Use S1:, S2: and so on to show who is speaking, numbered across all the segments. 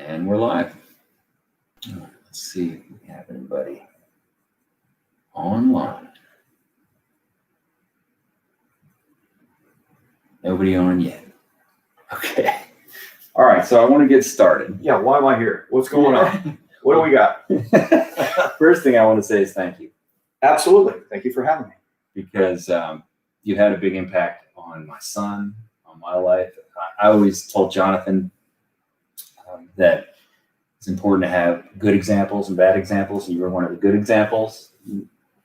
S1: And we're live. Let's see if we have anybody online. Nobody on yet. Okay. All right, so I want to get started.
S2: Yeah, why am I here? What's going on? What do we got?
S1: First thing I want to say is thank you.
S2: Absolutely. Thank you for having me.
S1: Because you had a big impact on my son, on my life. I always told Jonathan that it's important to have good examples and bad examples, and you were one of the good examples.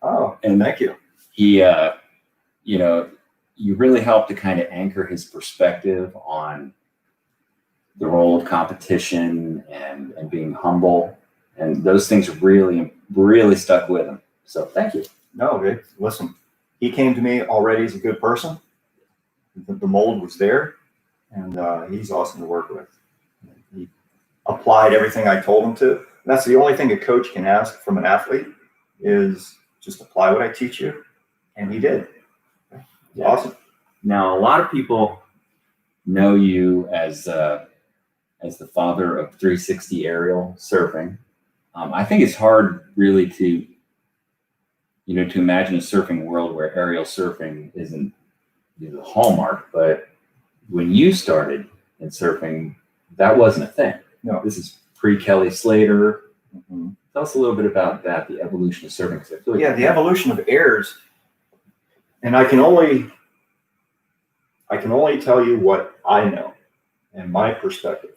S2: Oh, and thank you.
S1: He, you really helped to kind of anchor his perspective on the role of competition and being humble. And those things really, really stuck with him. So thank you.
S2: No, dude, listen, he came to me already as a good person. The mold was there, and he's awesome to work with. He applied everything I told him to. And that's the only thing a coach can ask from an athlete is just apply what I teach you. And he did.
S1: Yeah.
S2: Awesome.
S1: Now, a lot of people know you as the father of 360 aerial surfing. I think it's hard really to imagine a surfing world where aerial surfing isn't the hallmark. But when you started in surfing, that wasn't a thing.
S2: No.
S1: This is pre-Kelly Slater.
S2: Mm-hmm.
S1: Tell us a little bit about that, the evolution of surfing. I feel like
S2: the evolution of airs. And I can only tell you what I know and my perspective.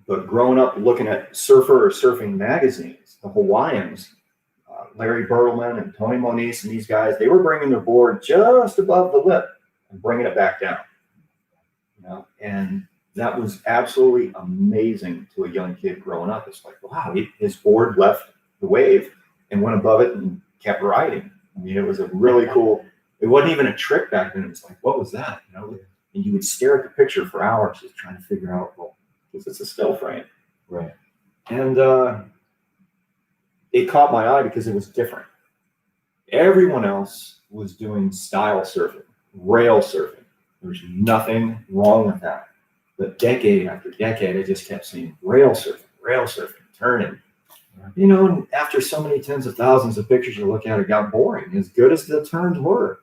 S2: But growing up looking at surfer or surfing magazines, the Hawaiians, Larry Bertleman and Tony Moniz and these guys, they were bringing their board just above the lip and bringing it back down. And that was absolutely amazing to a young kid growing up. It's like, wow, his board left the wave and went above it and kept riding. I mean, it was a really cool. It wasn't even a trick back then. It was like, what was that? And you would stare at the picture for hours just trying to figure out, well, because it's a still frame.
S1: Right.
S2: And it caught my eye because it was different. Everyone else was doing style surfing, rail surfing. There was nothing wrong with that. But decade after decade, I just kept seeing rail surfing, turning. And after so many tens of thousands of pictures you look at, it got boring, as good as the turns were.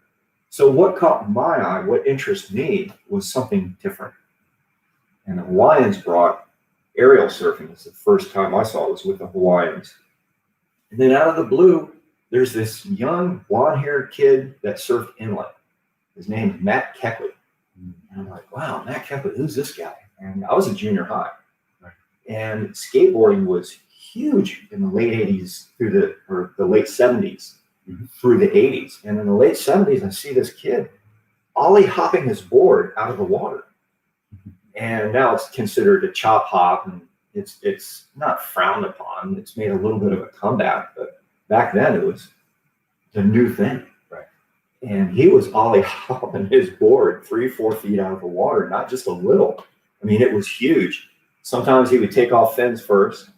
S2: So what caught my eye, what interested me, was something different. And the Hawaiians brought aerial surfing. It's the first time I saw it was with the Hawaiians. And then out of the blue, there's this young blonde-haired kid that surfed inlet. His name is Matt Keckley. And I'm like, wow, Matt Keckley, who's this guy? And I was a junior high. Right. And skateboarding was huge in the late 80s the late 70s through the 80s. And in the late 70s, I see this kid ollie hopping his board out of the water. And now it's considered a chop hop, and it's not frowned upon. It's made a little bit of a comeback, but back then it was the new thing.
S1: Right.
S2: And he was ollie hopping his board 3-4 feet out of the water, not just a little. I mean, it was huge. Sometimes he would take off fins first,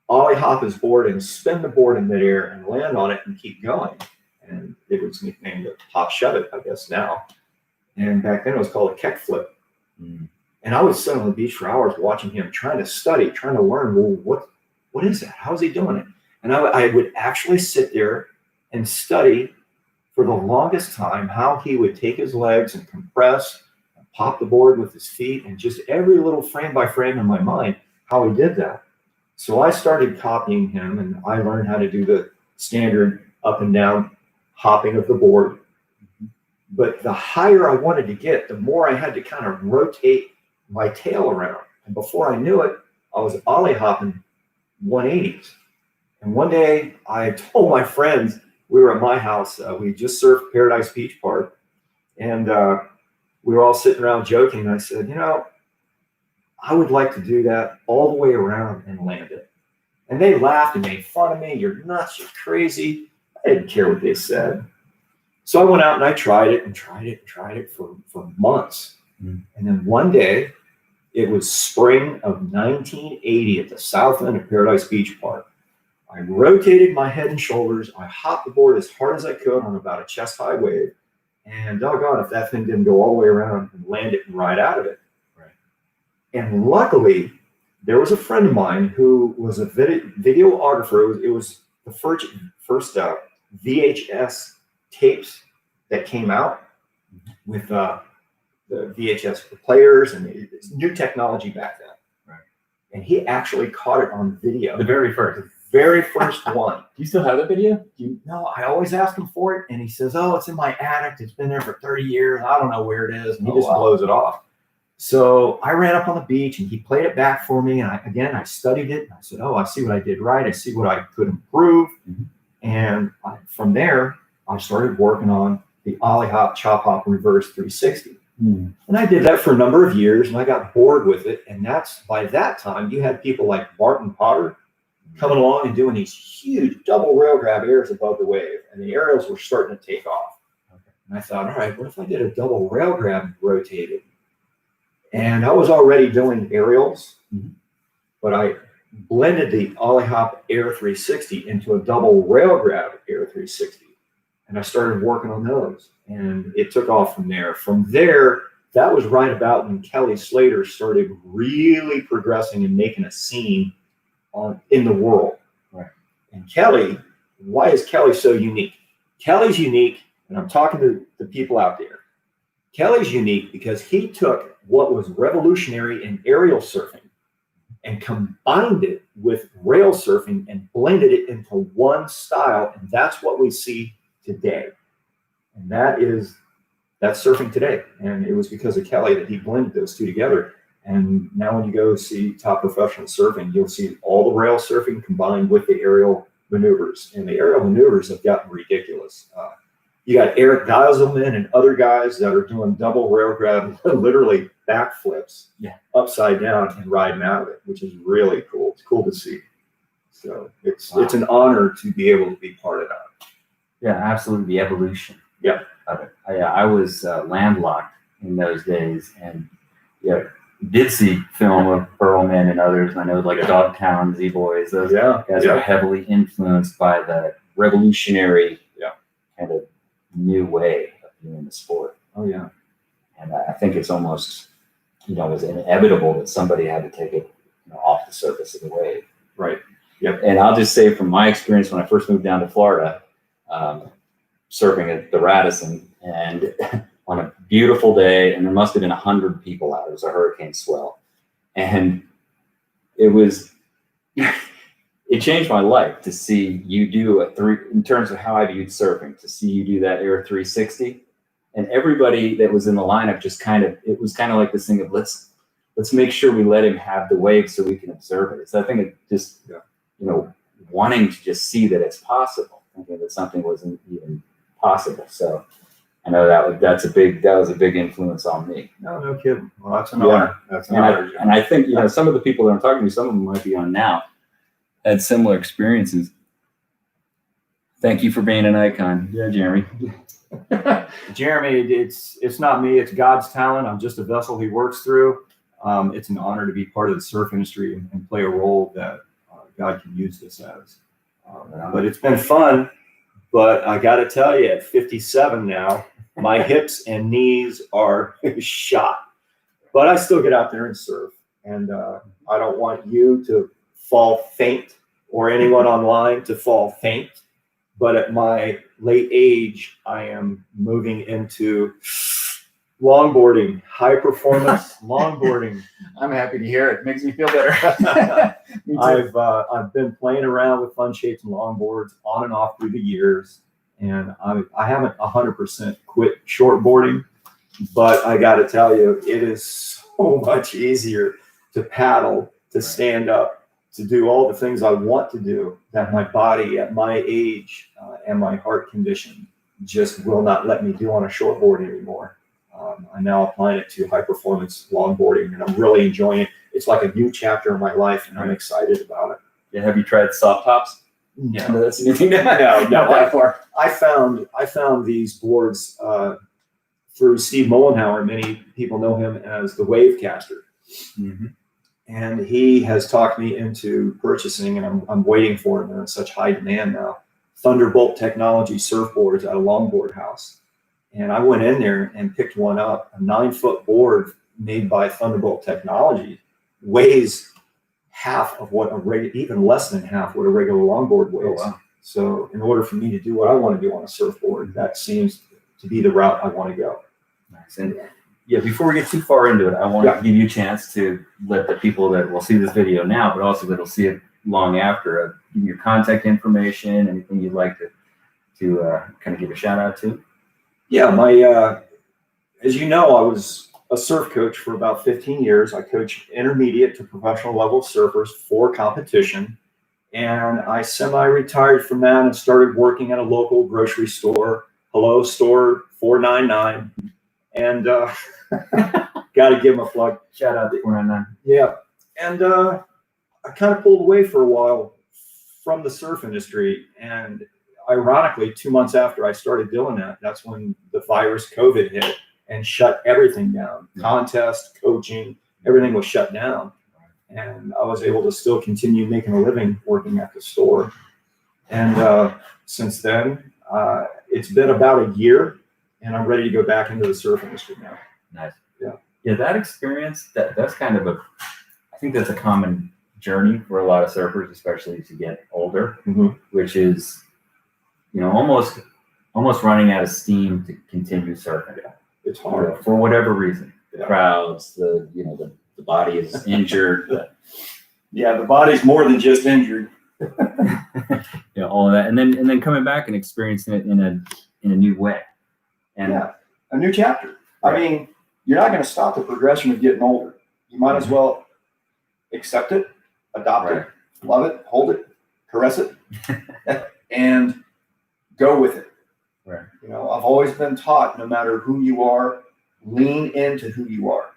S2: ollie hop his board and spin the board in midair and land on it and keep going. And it was nicknamed the Hop Shove It, I guess now. And back then it was called a Keck Flip. Mm. And I would sit on the beach for hours watching him, trying to study, trying to learn, well, what is that? How's he doing it? And I would actually sit there and study for the longest time how he would take his legs and compress, and pop the board with his feet, and just every little frame by frame in my mind, how he did that. So I started copying him, and I learned how to do the standard up and down hopping of the board. But the higher I wanted to get, the more I had to kind of rotate my tail around. And before I knew it, I was ollie hopping 180s. And one day I told my friends, we were at my house, we just surfed Paradise Beach Park, and we were all sitting around joking. And I said, I would like to do that all the way around and land it. And they laughed and made fun of me. You're nuts, you're crazy. I didn't care what they said. So I went out and I tried it for months. Mm. And then one day, it was spring of 1980 at the south end of Paradise Beach Park. I rotated my head and shoulders. I hopped the board as hard as I could on about a chest-high wave. And doggone, if that thing didn't go all the way around and land it and ride out of it. Right. And luckily, there was a friend of mine who was a videographer. It was the first VHS tapes that came out with the VHS players, and it's new technology back then.
S1: Right.
S2: And he actually caught it on video.
S1: The very first.
S2: The very first one.
S1: Do you still have that video?
S2: No, I always ask him for it, and he says, "Oh, it's in my attic. It's been there for 30 years. I don't know where it is." And he just blows it off. So I ran up on the beach, and he played it back for me. And I studied it. And I said, "Oh, I see what I did right. I see what I could improve."
S1: Mm-hmm.
S2: And from there, I started working on the ollie hop, chop hop, reverse 360.
S1: Mm-hmm.
S2: And I did that for a number of years, and I got bored with it. And by that time, you had people like Martin Potter coming along and doing these huge double rail grab airs above the wave, and the aerials were starting to take off. Okay. And I thought, all right, what if I did a double rail grab and rotated? And I was already doing aerials, but I blended the ollie hop air 360 into a double rail grab air 360, and I started working on those, and it took off from there. From there, that was right about when Kelly Slater started really progressing and making a scene in the world.
S1: Right.
S2: And Kelly, why is Kelly so unique? Kelly's unique, and I'm talking to the people out there. Kelly's unique because he took what was revolutionary in aerial surfing and combined it with rail surfing and blended it into one style, and that's what we see today. And that's surfing today. And it was because of Kelly that he blended those two together. And now when you go see top professional surfing, you'll see all the rail surfing combined with the aerial maneuvers. And the aerial maneuvers have gotten ridiculous. You got Eric Geiselman and other guys that are doing double rail grab, literally backflips upside down and riding out of it, which is really cool. It's cool to see. So it's an honor to be able to be part of that.
S1: Yeah, absolutely. The evolution
S2: of
S1: it. I was landlocked in those days, and did see film of Perlman and others. I know Dogtown, Z-Boys, those guys are heavily influenced by the revolutionary kind of new way of doing the sport.
S2: Oh, yeah.
S1: And I think it's almost, it was inevitable that somebody had to take it off the surface of the wave.
S2: Right. Yep.
S1: And I'll just say from my experience when I first moved down to Florida, surfing at the Radisson, and on a beautiful day, and there must have been 100 people out. It was a hurricane swell, and it changed my life to see you do in terms of how I viewed surfing, to see you do that air 360, and everybody that was in the lineup just it was kind of like this thing of let's make sure we let him have the wave so we can observe it. So I think it just wanting to just see that it's possible, thinking that something wasn't even possible. So I know that was a big influence on me.
S2: No kidding. Well, that's an honor. That's an honor.
S1: And I think some of the people that I'm talking to, some of them might be on now, had similar experiences. Thank you for being an icon. Yeah, Jeremy.
S2: Jeremy, it's not me. It's God's talent. I'm just a vessel he works through. It's an honor to be part of the surf industry and play a role that God can use this as. But it's been fun. But I got to tell you, at 57 now, my hips and knees are shot. But I still get out there and surf. And I don't want you to fall faint or anyone online to fall faint. But at my late age, I am moving into longboarding, high performance longboarding.
S1: I'm happy to hear it. Makes me feel better. Me too.
S2: I've been playing around with fun shapes and longboards on and off through the years, and I haven't 100% quit shortboarding, but I got to tell you, it is so much easier to paddle, to stand up, to do all the things I want to do that my body at my age and my heart condition just will not let me do on a shortboard anymore. I'm now applying it to high performance longboarding, and I'm really enjoying it. It's like a new chapter in my life, and I'm excited about it.
S1: Yeah, have you tried soft tops?
S2: No,
S1: No, that's anything.
S2: no. I found these boards through Steve Mollenhauer. Many people know him as the Wave Caster, and he has talked me into purchasing, and I'm waiting for them. They're in such high demand now. Thunderbolt Technology surfboards at a longboard house. And I went in there and picked one up, a 9-foot board made by Thunderbolt Technology, weighs half of what even less than half what a regular longboard weighs.
S1: Oh, wow.
S2: So in order for me to do what I want to do on a surfboard, that seems to be the route I want to go.
S1: Nice. And yeah, before we get too far into it, I want to give you a chance to let the people that will see this video now, but also that'll see it long after, give your contact information, anything you'd like to kind of give a shout out to.
S2: Yeah, as you know, I was a surf coach for about 15 years. I coached intermediate to professional level surfers for competition. And I semi-retired from that and started working at a local grocery store. Hello, store 499. And got to give them a plug.
S1: Shout out to 499.
S2: Yeah. And I kind of pulled away for a while from the surf industry. And ironically, 2 months after I started doing that, that's when the virus COVID hit and shut everything down. Contests, coaching, everything was shut down. And I was able to still continue making a living working at the store. And since then, it's been about a year, and I'm ready to go back into the surf industry now.
S1: Nice.
S2: Yeah.
S1: Yeah, that experience, that's kind of I think that's a common journey for a lot of surfers, especially as you get older, which is, almost running out of steam to continue surfing.
S2: Yeah. It's hard.
S1: For whatever reason. The
S2: Yeah.
S1: crowds, the body is injured.
S2: Yeah, the body's more than just injured.
S1: All of that, and then coming back and experiencing it in a new way. And
S2: yeah, a new chapter. Right. I mean, you're not going to stop the progression of getting older. You might as well accept it, adopt it, love it, hold it, caress it, and go with it.
S1: Right.
S2: I've always been taught, no matter who you are, lean into who you are.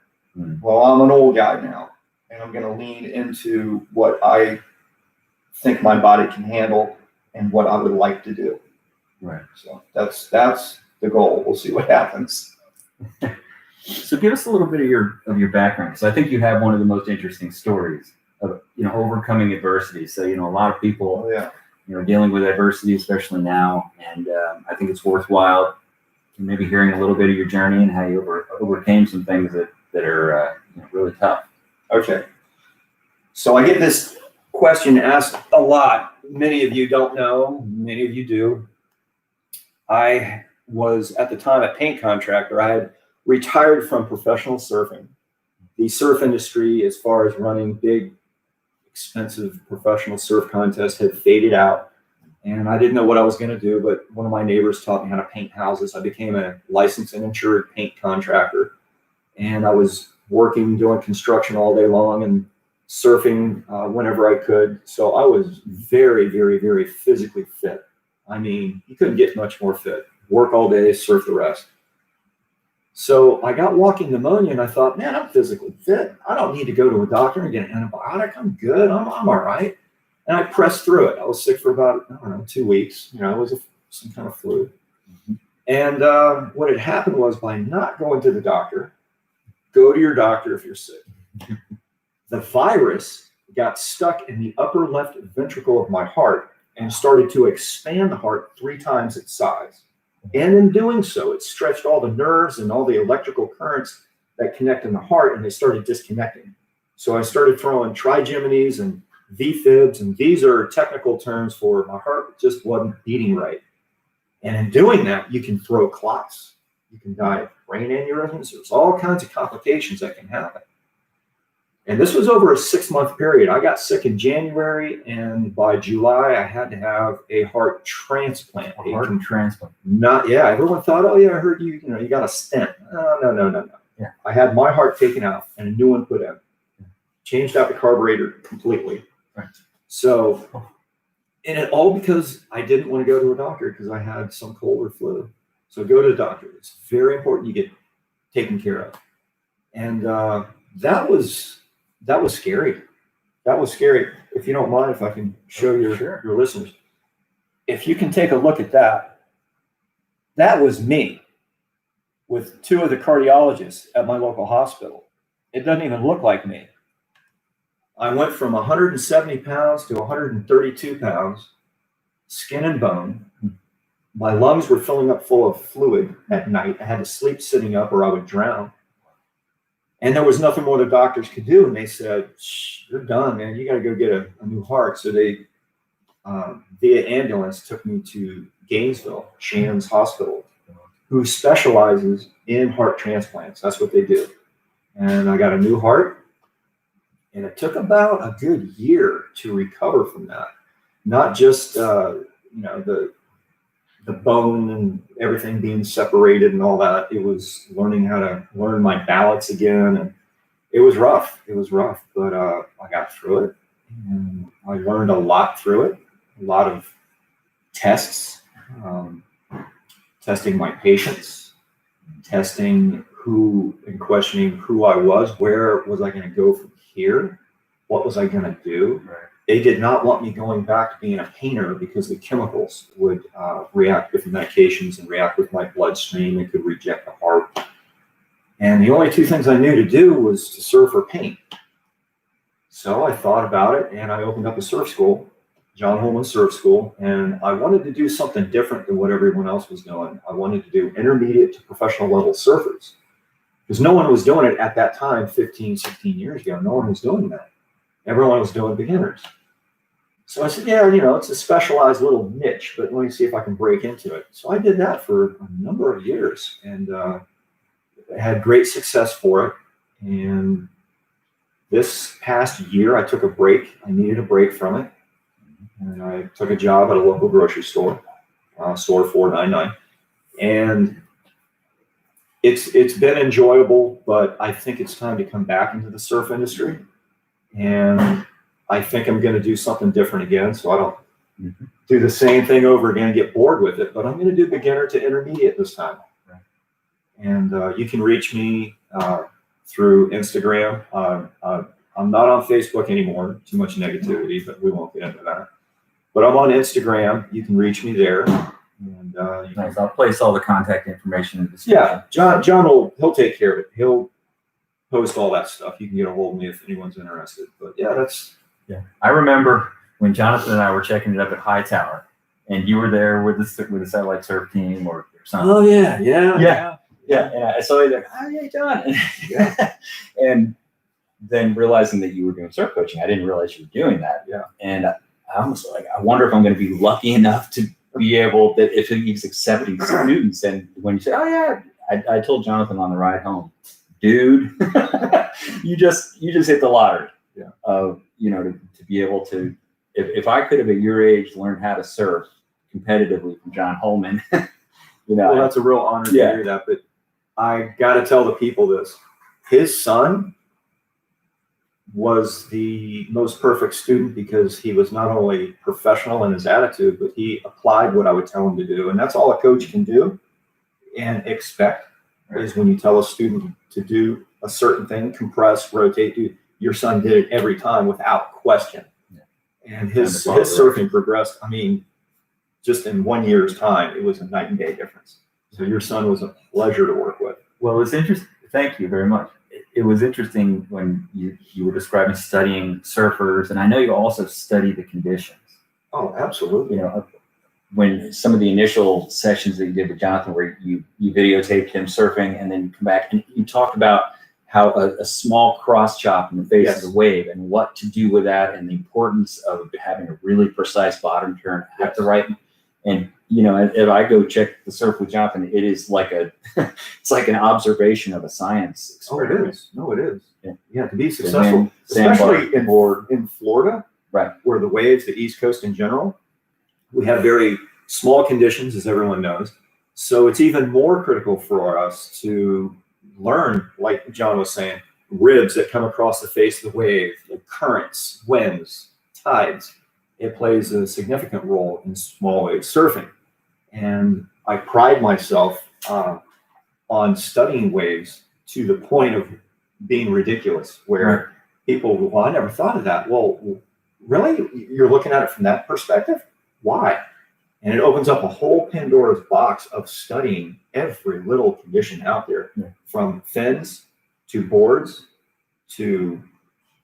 S2: Well, I'm an old guy now, and I'm going to lean into what I think my body can handle and what I would like to do.
S1: Right.
S2: So that's the goal. We'll see what happens.
S1: So give us a little bit of your background, because I think you have one of the most interesting stories of overcoming adversity. So a lot of people dealing with adversity, especially now, and I think it's worthwhile maybe hearing a little bit of your journey and how you overcame some things that are really tough.
S2: Okay. So I get this question asked a lot. Many of you don't know, many of you do. I was at the time a paint contractor. I had retired from professional surfing. The surf industry, as far as running big, expensive professional surf contests, had faded out. And I didn't know what I was going to do, but one of my neighbors taught me how to paint houses. I became a licensed and insured paint contractor. And I was working, doing construction all day long and surfing whenever I could. So I was very, very, very physically fit. I mean, you couldn't get much more fit. Work all day, surf the rest. So I got walking pneumonia, and I thought, man, I'm physically fit. I don't need to go to a doctor and get an antibiotic. I'm good. I'm all right. And I pressed through it. I was sick for about, 2 weeks. It was some kind of flu. And what had happened was, by not going to the doctor, go to your doctor if you're sick. The virus got stuck in the upper left ventricle of my heart and started to expand the heart 3 times its size. And in doing so, it stretched all the nerves and all the electrical currents that connect in the heart, and they started disconnecting. So I started throwing trigeminals and V-fibs, and these are technical terms for my heart just wasn't beating right. And in doing that, you can throw clots. You can die of brain aneurysms. There's all kinds of complications that can happen. And this was over a 6-month period. I got sick in January, and by July, I had to have a heart transplant.
S1: A heart transplant?
S2: Everyone thought, oh yeah, I heard you got a stent. No.
S1: Yeah.
S2: I had my heart taken out and a new one put in. Changed out the carburetor completely.
S1: Right.
S2: So, and it all because I didn't want to go to a doctor because I had some cold or flu. So go to the doctor. It's very important you get taken care of. And that was scary. That was scary. If you don't mind, if I can show your listeners. If you can take a look at that, that was me with 2 of the cardiologists at my local hospital. It doesn't even look like me. I went from 170 pounds to 132 pounds, skin and bone. My lungs were filling up full of fluid at night. I had to sleep sitting up or I would drown. And there was nothing more the doctors could do. And they said, "Shh, you're done, man. You got to go get a new heart." So they, via ambulance, took me to Gainesville, Shands Hospital, who specializes in heart transplants. That's what they do. And I got a new heart. And it took about a good year to recover from that. Not just, the bone and everything being separated and all that. It was learning how to learn my balance again. And it was rough. But I got through it. And I learned a lot through it. A lot of tests, testing my patients, testing who and questioning who I was. Where was I going to go from here? What was I going to do?
S1: Right.
S2: They did not want me going back to being a painter because the chemicals would react with the medications and react with my bloodstream and could reject the heart. And the only two things I knew to do was to surf or paint. So I thought about it and I opened up a surf school, John Holeman Surf School, and I wanted to do something different than what everyone else was doing. I wanted to do intermediate to professional level surfers because no one was doing it at that time 15, 16 years ago. No one was doing that. Everyone was doing beginners. So I said, yeah, it's a specialized little niche, but let me see if I can break into it. So I did that for a number of years and had great success for it. And this past year, I took a break. I needed a break from it. And I took a job at a local grocery store, store 499. And it's been enjoyable, but I think it's time to come back into the surf industry. And I think I'm going to do something different again, so I don't do the same thing over again and get bored with it. But I'm going to do beginner to intermediate this time. Right. And you can reach me through Instagram. I'm not on Facebook anymore. Too much negativity, but we won't get into that. But I'm on Instagram. You can reach me there. And
S1: nice. I'll place all the contact information in the description.
S2: Yeah, John he'll take care of it. He'll post all that stuff. You can get a hold of me if anyone's interested. But yeah,
S1: I remember when Jonathan and I were checking it up at Hightower, and you were there with the satellite surf team or something.
S2: Oh yeah.
S1: And I saw you there. Oh yeah, John. And then realizing that you were doing surf coaching, I didn't realize you were doing that.
S2: Yeah.
S1: And I almost I wonder if I'm going to be lucky enough to be able that if he's accepting students. And when you say, oh yeah, I told Jonathan on the ride home, dude, you just hit the lottery.
S2: Yeah.
S1: To be able to, if I could have at your age learned how to surf competitively from John Holeman,
S2: Well, that's a real honor to hear that. But I got to tell the people this: his son was the most perfect student because he was not only professional in his attitude, but he applied what I would tell him to do. And that's all a coach can do and expect is when you tell a student to do a certain thing, compress, rotate, do. Your son did it every time without question. Yeah. And his surfing progressed. I mean, just in 1 year's time, it was a night and day difference. So your son was a pleasure to work with.
S1: Well, it's interesting. Thank you very much. It was interesting when you were describing studying surfers, and I know you also study the conditions.
S2: Oh, absolutely.
S1: When some of the initial sessions that you did with Jonathan, where you videotaped him surfing, and then you come back and you talked about how a small cross chop in the face of the wave and what to do with that, and the importance of having a really precise bottom turn at the right. And if I go check the surf with Jonathan, it is like it's like an observation of a science experiment.
S2: Oh, it is. No, it is. Yeah, to be
S1: So
S2: successful, especially in Florida,
S1: right,
S2: where the waves, the East Coast in general, we have very small conditions, as everyone knows. So it's even more critical for us to learn, like John was saying, ribs that come across the face of the wave, the currents, winds, tides. It plays a significant role in small wave surfing. And I pride myself on studying waves to the point of being ridiculous, where people, well, I never thought of that. Well, really? You're looking at it from that perspective? Why? And it opens up a whole Pandora's box of studying every little condition out there, from fins to boards to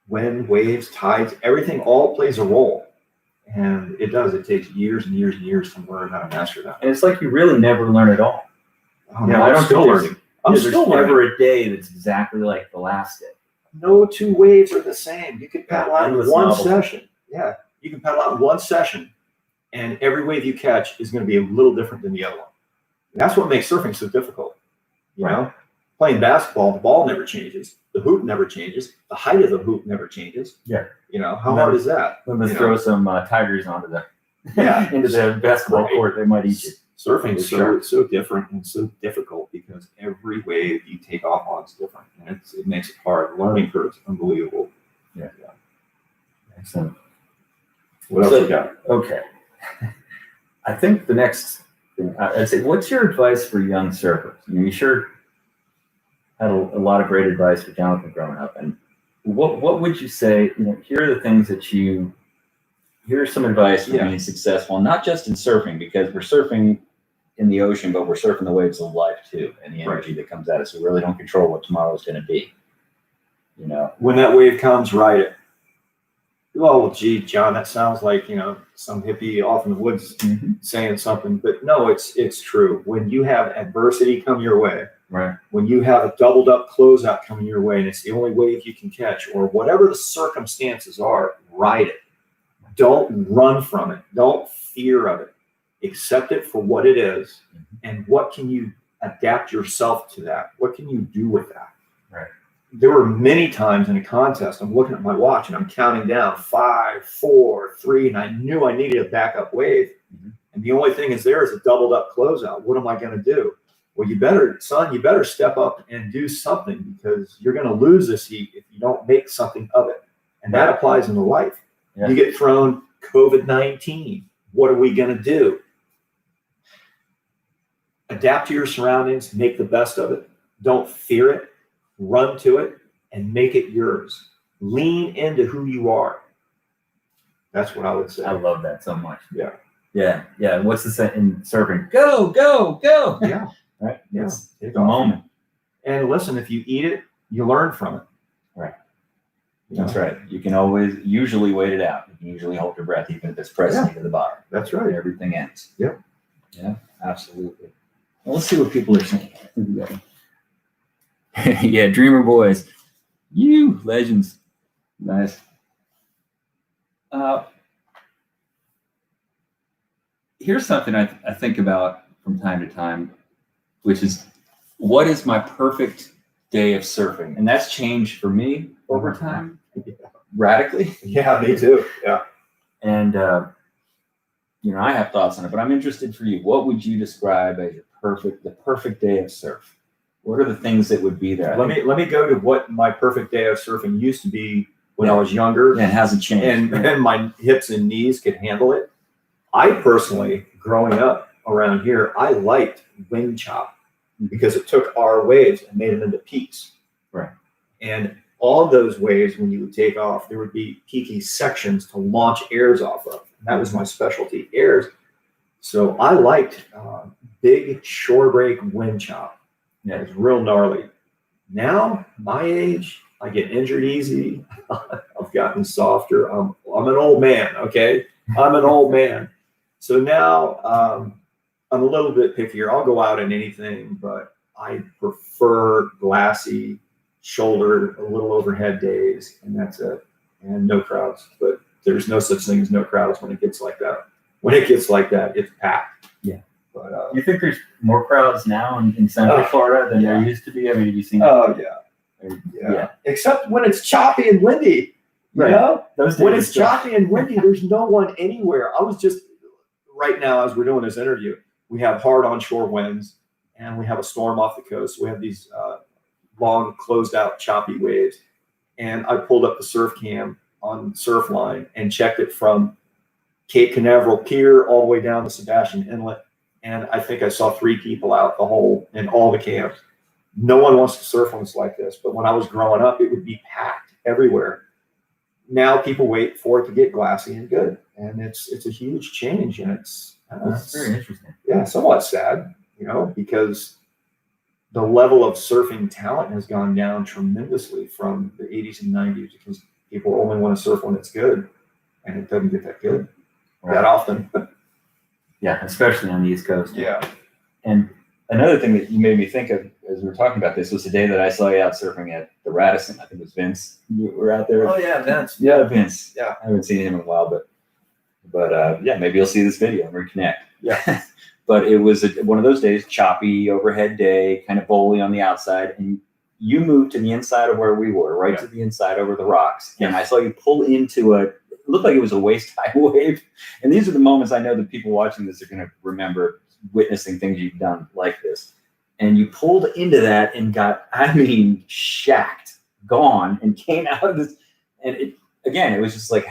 S2: wind, waves, tides. Everything all plays a role. And it does. It takes years and years and years to learn how to master that.
S1: And it's like you really never learn it all.
S2: I'm still learning. I'm
S3: there's
S2: still learning.
S3: never a day that's exactly like the last day.
S2: No two waves are the same. You can paddle out in
S3: Endless
S2: one
S3: novelty.
S2: session. Yeah, you can paddle out in one session, and every wave you catch is going to be a little different than the other one. And that's what makes surfing so difficult. You know, playing basketball, the ball never changes, the hoop never changes, the height of the hoop never changes.
S3: Yeah.
S2: You know, how hard is that?
S3: Let's throw some tigers onto the into the basketball court. They might eat you.
S2: Surfing is so different and so difficult because every wave you take off on is different, and it makes it hard. The learning curve is unbelievable.
S3: Yeah. Excellent.
S2: What else you got?
S3: Okay. I think the next thing I'd say, what's your advice for young surfers? You sure had a lot of great advice for Jonathan growing up, and what would you say? Here are the things that here's some advice for being successful, not just in surfing, because we're surfing in the ocean, but we're surfing the waves of life too, and the energy that comes at us. We really don't control what tomorrow is going to be.
S2: When that wave comes, ride it. Well, gee, John, that sounds like some hippie off in the woods saying something, but no, it's true. When you have adversity come your way,
S3: right?
S2: When you have a doubled up closeout coming your way, and it's the only wave you can catch, or whatever the circumstances are, ride it. Don't run from it. Don't fear of it. Accept it for what it is. And what can you adapt yourself to that? What can you do with that?
S3: Right.
S2: There were many times in a contest, I'm looking at my watch and I'm counting down 5, 4, 3, and I knew I needed a backup wave. And the only thing is there is a doubled up closeout. What am I going to do? Well, you better step up and do something, because you're going to lose this heat if you don't make something of it. And that applies in life.
S3: Yeah.
S2: You get thrown COVID-19. What are we going to do? Adapt to your surroundings, make the best of it. Don't fear it, run to it, and make it yours. Lean into who you are. That's what I would say.
S3: I love that so much.
S2: Yeah.
S3: Yeah. What's the saying in surfing? Go, go, go.
S2: Yeah.
S3: Right.
S2: Yeah.
S3: It's a moment.
S2: And listen, if you eat it, you learn from it.
S3: Right. That's right. You can usually wait it out. You can usually hold your breath, even if it's pressing you to the bottom.
S2: That's right.
S3: Everything ends.
S2: Yep.
S3: Yeah, absolutely. Well, let's see what people are saying. Yeah, Dreamer Boys. You legends. Nice. Here's something I think about from time to time, which is, what is my perfect day of surfing? And that's changed for me over time, radically.
S2: Yeah, me too. Yeah.
S3: And I have thoughts on it, but I'm interested for you. What would you describe as the perfect day of surf? What are the things that would be there?
S2: Let me go to what my perfect day of surfing used to be when I was younger.
S3: Yeah, it hasn't changed.
S2: And my hips and knees could handle it. I personally, growing up around here, I liked wind chop because it took our waves and made them into peaks.
S3: Right.
S2: And all of those waves, when you would take off, there would be peaky sections to launch airs off of. And that was my specialty, airs. So I liked big shore break wind chop.
S3: Yeah.
S2: It was real gnarly. Now, my age, I get injured easy. I've gotten softer. I'm an old man, okay? I'm an old man. So now I'm a little bit pickier. I'll go out in anything, but I prefer glassy, shoulder, a little overhead days, and that's it. And no crowds. But there's no such thing as no crowds when it gets like that. When it gets like that, it's packed.
S3: Yeah.
S2: But
S3: you think there's more crowds now in Central Florida than there used to be? I mean, have you seen?
S2: Oh yeah. Except when it's choppy and windy. You know? When it's choppy and windy, there's no one anywhere. I was just right now, as we're doing this interview, we have hard onshore winds and we have a storm off the coast. We have these long closed out choppy waves. And I pulled up the surf cam on Surfline and checked it from Cape Canaveral Pier all the way down to Sebastian Inlet. And I think I saw 3 people out in all the camps. No one wants to surf when it's like this. But when I was growing up, it would be packed everywhere. Now people wait for it to get glassy and good. And it's a huge change. And it's
S3: very interesting.
S2: Yeah, somewhat sad, because the level of surfing talent has gone down tremendously from the 80s and 90s, because people only want to surf when it's good. And it doesn't get that good that often.
S3: Yeah, especially on the East Coast.
S2: Yeah.
S3: And another thing that you made me think of as we were talking about this, was the day that I saw you out surfing at the Radisson. I think it was Vince. You were out there.
S2: Oh yeah, Vince.
S3: Yeah, Vince.
S2: Yeah.
S3: I haven't seen him in a while, but yeah, maybe you'll see this video and reconnect.
S2: Yeah.
S3: But it was one of those days, choppy overhead day, kind of bowly on the outside, and you moved to the inside of where we were, right to the inside over the rocks. And I saw you pull into it looked like it was a waist-high wave. And these are the moments I know that people watching this are going to remember, witnessing things you've done like this. And you pulled into that and got, I mean, shacked, gone, and came out of this. And it was just like,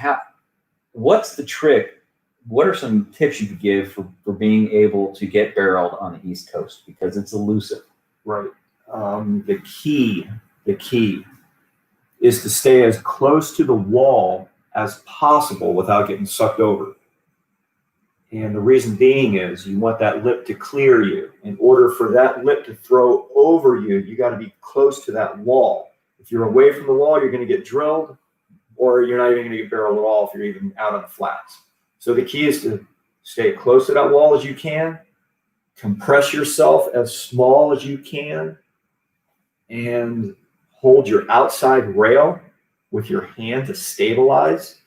S3: what's the trick? What are some tips you could give for being able to get barreled on the East Coast? Because it's elusive.
S2: Right. The key is to stay as close to the wall as possible without getting sucked over. And the reason being is you want that lip to clear you. In order for that lip to throw over you, you got to be close to that wall. If you're away from the wall, you're going to get drilled, or you're not even going to get barreled at all if you're even out on the flats. So the key is to stay close to that wall as you can, compress yourself as small as you can, and hold your outside rail with your hand to stabilize,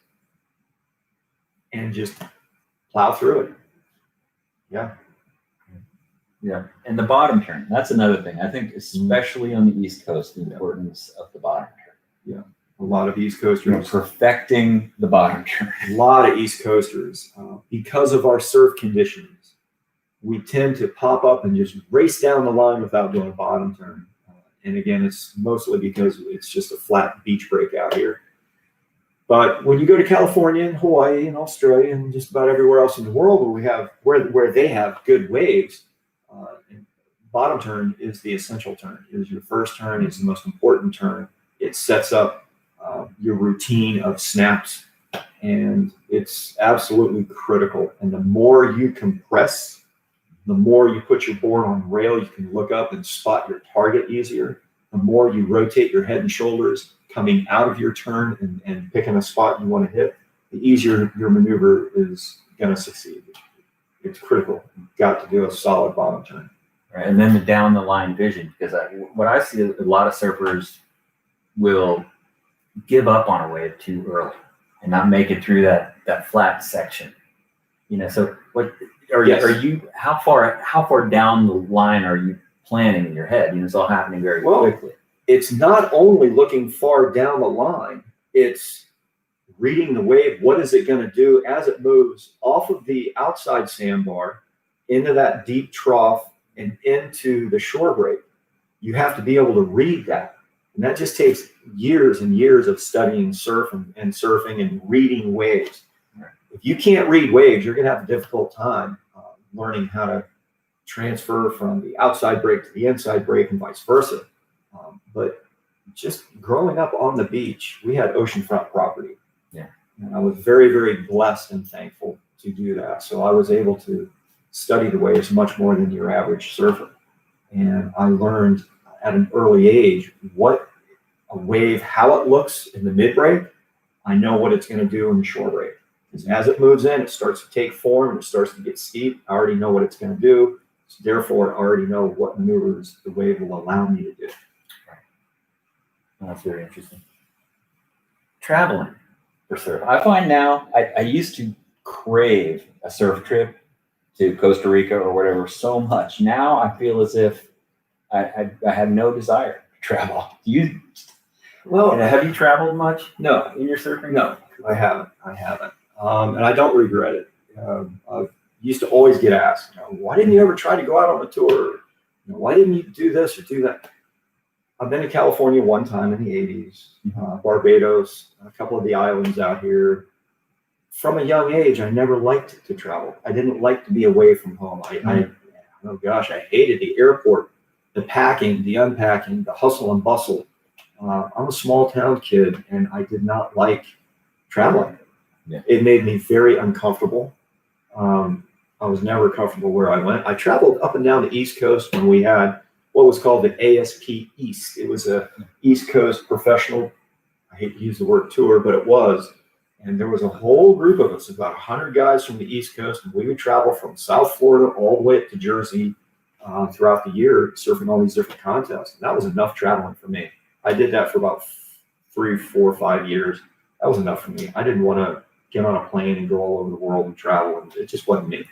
S2: and just plow through it. Yeah.
S3: Yeah. And the bottom turn, that's another thing. I think especially on the East Coast, the importance of the bottom turn.
S2: Yeah. A lot of East Coasters.
S3: Perfecting the bottom turn.
S2: A lot of East Coasters. Because of our surf conditions, we tend to pop up and just race down the line without doing a bottom turn. And again, it's mostly because it's just a flat beach break out here. But when you go to California and Hawaii and Australia and just about everywhere else in the world where they have good waves, bottom turn is the essential turn. It is your first turn. It's the most important turn. It sets up your routine of snaps, and it's absolutely critical. And the more you compress, the more you put your board on rail, you can look up and spot your target easier. The more you rotate your head and shoulders coming out of your turn and picking a spot you want to hit, the easier your maneuver is going to succeed. It's critical. You've got to do a solid bottom turn.
S3: Right. And then the down the line vision, because what I see a lot of surfers will give up on a wave too early and not make it through that flat section. So what are you how far down the line are you planning in your head? It's all happening very quickly.
S2: It's not only looking far down the line, it's reading the wave. What is it going to do as it moves off of the outside sandbar into that deep trough and into the shore break? You have to be able to read that. And that just takes years and years of studying surfing and reading waves. If you can't read waves, you're going to have a difficult time learning how to transfer from the outside break to the inside break and vice versa. But just growing up on the beach, we had oceanfront property.
S3: Yeah.
S2: And I was very, very blessed and thankful to do that. So I was able to study the waves much more than your average surfer. And I learned at an early age what a wave, how it looks in the mid break. I know what it's going to do in the shore break. Because as it moves in, it starts to take form, it starts to get steep. I already know what it's going to do. So therefore, I already know what maneuvers the wave will allow me to do.
S3: That's very interesting. Traveling for surf. I find now, I used to crave a surf trip to Costa Rica or whatever so much. Now I feel as if I have no desire to travel. Do you?
S2: Well,
S3: have you traveled much?
S2: No.
S3: In your surfing?
S2: No, I haven't. And I don't regret it. I used to always get asked, why didn't you ever try to go out on a tour? Why didn't you do this or do that? I've been to California one time in the 80s, Barbados, a couple of the islands out here. From a young age, I never liked to travel. I didn't like to be away from home. I hated the airport, the packing, the unpacking, the hustle and bustle. I'm a small town kid, and I did not like traveling.
S3: Yeah.
S2: It made me very uncomfortable. I was never comfortable where I went. I traveled up and down the East Coast when we had what was called the ASP East. It was a East Coast professional, I hate to use the word tour, but it was. And there was a whole group of us, about 100 guys from the East Coast, and we would travel from South Florida all the way up to Jersey, throughout the year, surfing all these different contests. And that was enough traveling for me. I did that for about 3, 4, 5 years. That was enough for me. I didn't want to get on a plane and go all over the world and travel, and it just wasn't me.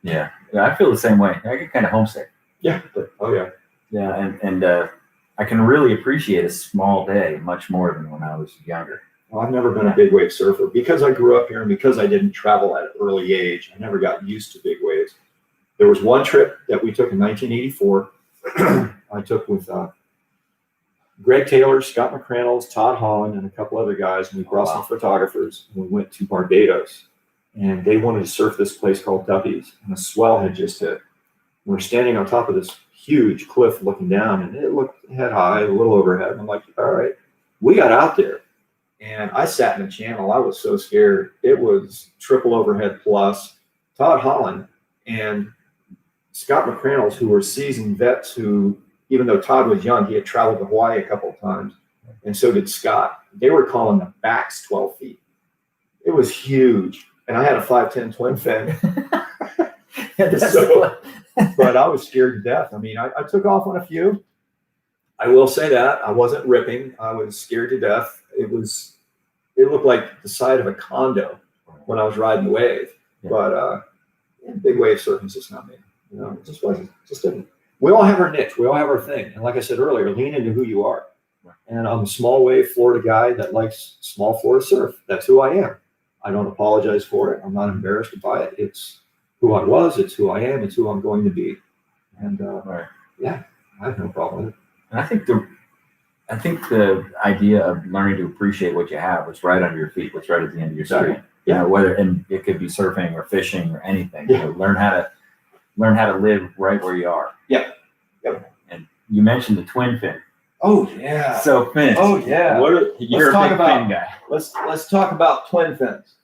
S3: Yeah, I feel the same way. I get kind of homesick.
S2: Yeah. Oh yeah.
S3: Yeah, and I can really appreciate a small day much more than when I was younger.
S2: Well, I've never been a big wave surfer because I grew up here and because I didn't travel at an early age. I never got used to big waves. There was one trip that we took in 1984. I took with Greg Taylor, Scott McCrannles, Todd Holland, and a couple other guys, and we brought some photographers. And we went to Barbados, and they wanted to surf this place called Duffy's, and a swell had just hit. We're standing on top of this huge cliff looking down, and it looked head high, a little overhead. And I'm like, all right. We got out there, and I sat in the channel. I was so scared. It was triple overhead plus. Todd Holland and Scott McCrannles, who were seasoned vets who, even though Todd was young, he had traveled to Hawaii a couple of times, and so did Scott. They were calling the backs 12 feet. It was huge, and I had a 5'10" twin fin. But I was scared to death. I mean, I took off on a few. I will say that I wasn't ripping. I was scared to death. It looked like the side of a condo when I was riding the wave.
S3: Yeah.
S2: But big wave surfing's just not me. You know, it just wasn't. Just didn't. We all have our niche. We all have our thing. And like I said earlier, lean into who you are. And I'm a small wave Florida guy that likes small Florida surf. That's who I am. I don't apologize for it. I'm not embarrassed by it. It's who I was. It's who I am. It's who I'm going to be. And yeah, I have no problem with it.
S3: And I think the idea of learning to appreciate what you have, what's right under your feet, what's right at the end of your street.
S2: Yeah.
S3: You know, whether, and it could be surfing or fishing or anything. Yeah. You know, learn how to live right where you are.
S2: Yeah. Yep.
S3: And you mentioned the twin fin.
S2: Oh yeah.
S3: So fins.
S2: Oh yeah.
S3: You're a big fin guy.
S2: Let's talk about twin fins.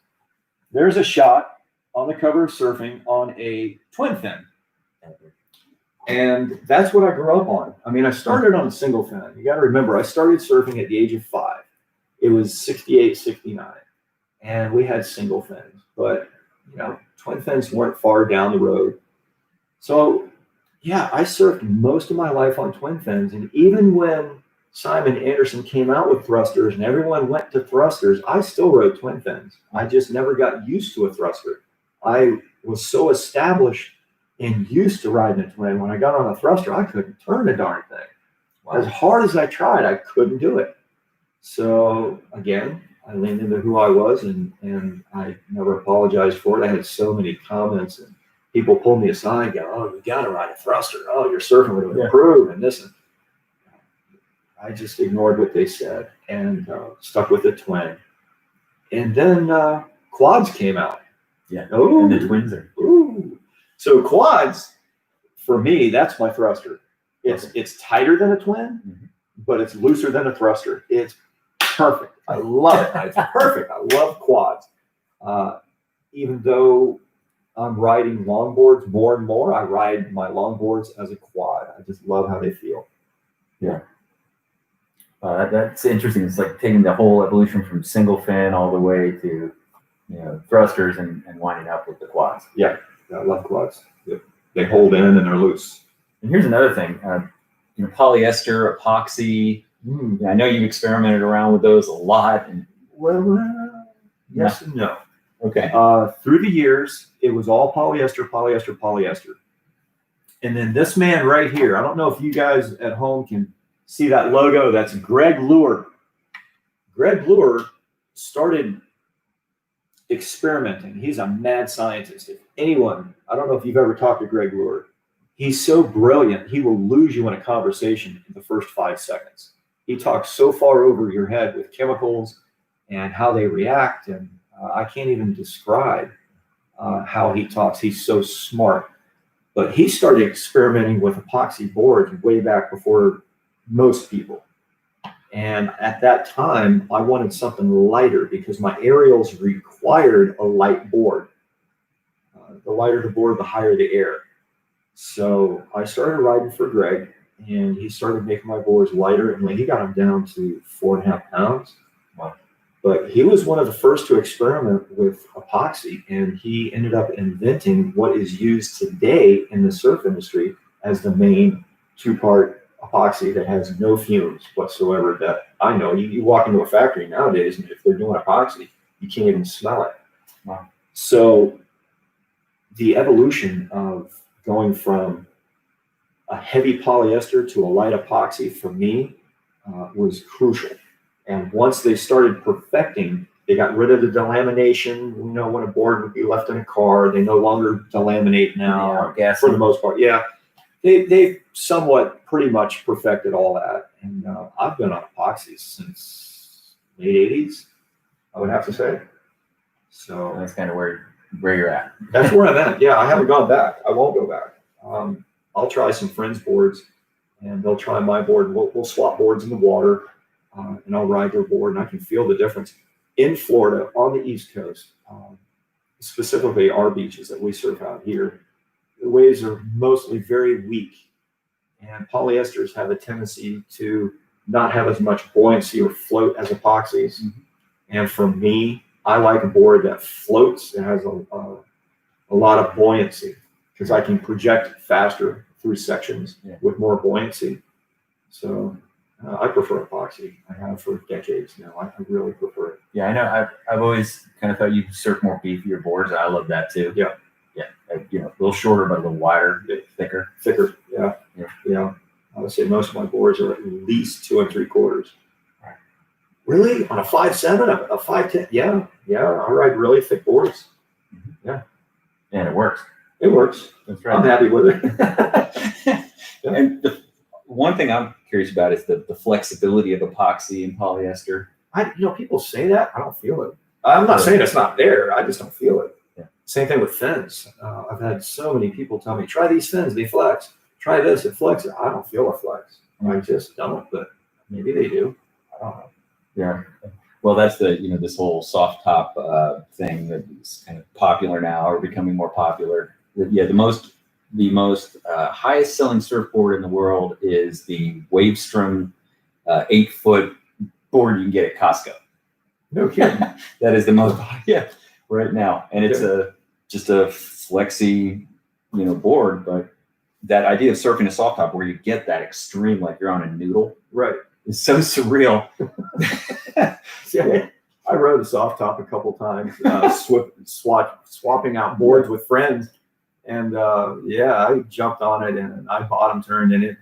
S2: There's a shot on the cover of Surfing on a twin fin. And that's what I grew up on. I mean, I started on a single fin. You got to remember, I started surfing at the age of 5. It was 68, 69. And we had single fins. But, you know, twin fins weren't far down the road. So, yeah, I surfed most of my life on twin fins. And even when Simon Anderson came out with thrusters and everyone went to thrusters, I still rode twin fins. I just never got used to a thruster. I was so established and used to riding a twin. When I got on a thruster, I couldn't turn the darn thing. Wow. As hard as I tried, I couldn't do it. So again, I leaned into who I was, and I never apologized for it. I had so many comments, and people pulled me aside and go, "Oh, you got to ride a thruster. Oh, your surfing would improve," and this. And I just ignored what they said and stuck with the twin. And then quads came out.
S3: Yeah. Oh, and the twins are.
S2: Ooh. So quads, for me, that's my thruster. It's tighter than a twin, but it's looser than a thruster. It's perfect. I love it. It's perfect. I love quads. Even though I'm riding longboards more and more, I ride my longboards as a quad. I just love how they feel.
S3: Yeah. That's interesting. It's like taking the whole evolution from single fin all the way to, you know, thrusters and winding up with the quads.
S2: Yeah. I love quads. They hold in and they're loose.
S3: And here's another thing, you know, polyester, epoxy. I know you've experimented around with those a lot. And
S2: well, yes and no.
S3: Okay.
S2: Through the years, it was all polyester. And then this man right here, I don't know if you guys at home can see that logo. That's Greg Lure. Greg Lure started experimenting. He's a mad scientist. If anyone, I don't know if you've ever talked to Greg Lure. He's so brilliant, he will lose you in a conversation in the first 5 seconds. He talks so far over your head with chemicals and how they react, and I can't even describe how he talks. He's so smart. But he started experimenting with epoxy boards way back before most people. And at that time, I wanted something lighter because my aerials required a light board. The lighter the board, the higher the air. So I started riding for Greg, and he started making my boards lighter, and he got them down to 4.5 pounds. Wow. But he was one of the first to experiment with epoxy, and he ended up inventing what is used today in the surf industry as the main 2-part epoxy that has no fumes whatsoever that I know. You walk into a factory nowadays, and if they're doing epoxy, you can't even smell it.
S3: Wow.
S2: So the evolution of going from a heavy polyester to a light epoxy for me was crucial. And once they started perfecting, they got rid of the delamination. You know, when a board would be left in a car, they no longer delaminate now, for the most part. Yeah, they somewhat pretty much perfected all that. And I've been on epoxies since late 80s, I would have to say. So
S3: that's kind of where you're at.
S2: That's where I'm at. Yeah, I haven't gone back. I won't go back. I'll try some friends' boards, and they'll try my board. We'll swap boards in the water, and I'll ride their board, and I can feel the difference. In Florida, on the East Coast, specifically our beaches that we surf out here, the waves are mostly very weak, and polyesters have a tendency to not have as much buoyancy or float as epoxies.
S3: Mm-hmm.
S2: And for me, I like a board that floats and has a lot of buoyancy, because I can project faster through sections with more buoyancy. So I prefer epoxy. I have for decades now. I really prefer it.
S3: Yeah, I know. I've always kind of thought you surf more beefier boards. I love that too.
S2: Yeah.
S3: Yeah. You know, a little shorter, but a little wider, thicker.
S2: Thicker. Yeah.
S3: Yeah.
S2: Yeah. I would say most of my boards are at least 2 3/4.
S3: Right.
S2: Really? On a 5.7, a 5.10? Yeah. Yeah. I ride really thick boards.
S3: Mm-hmm.
S2: Yeah.
S3: And it works.
S2: It works.
S3: That's right.
S2: I'm happy with it.
S3: Yeah. And the one thing I'm curious about is the flexibility of epoxy and polyester.
S2: People say that. I don't feel it. I'm not saying it's not there. I just don't feel it.
S3: Yeah.
S2: Same thing with fins. I've had so many people tell me, try these fins, they flex. Try this, it flexes. I don't feel a flex. I just don't, but maybe they do. I don't know.
S3: Yeah. Well, that's this whole soft top thing that is kind of popular now, or becoming more popular. Yeah, the most highest selling surfboard in the world is the Wavestrom 8-foot board you can get at Costco.
S2: No kidding.
S3: That is the most, right now. And it's just a flexy, board, but that idea of surfing a soft top where you get that extreme, like you're on a noodle,
S2: right,
S3: is so surreal.
S2: Yeah, I rode a soft top a couple times, swapping out boards with friends. And I jumped on it and I bottom turned and it